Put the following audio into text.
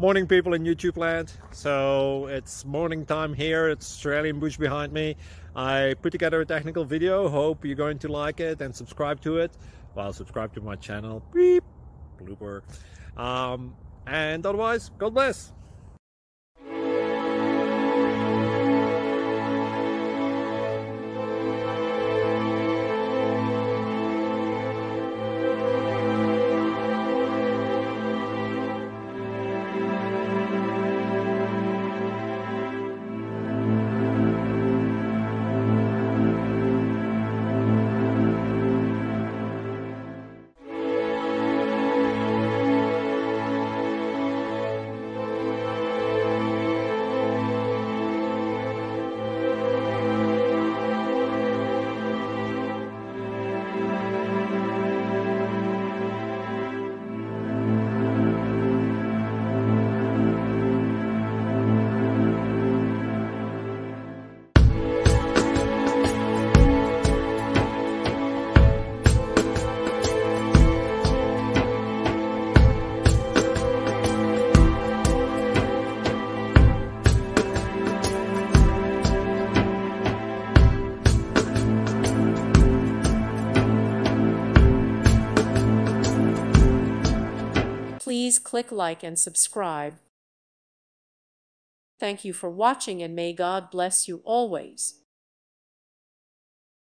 Morning people in YouTube land. So it's morning time here. It's Australian bush behind me. I put together a technical video. Hope you're going to like it and subscribe to it. Well, subscribe to my channel. Beep. Blooper. And otherwise, God bless. Please click like and subscribe. Thank you for watching and may God bless you always.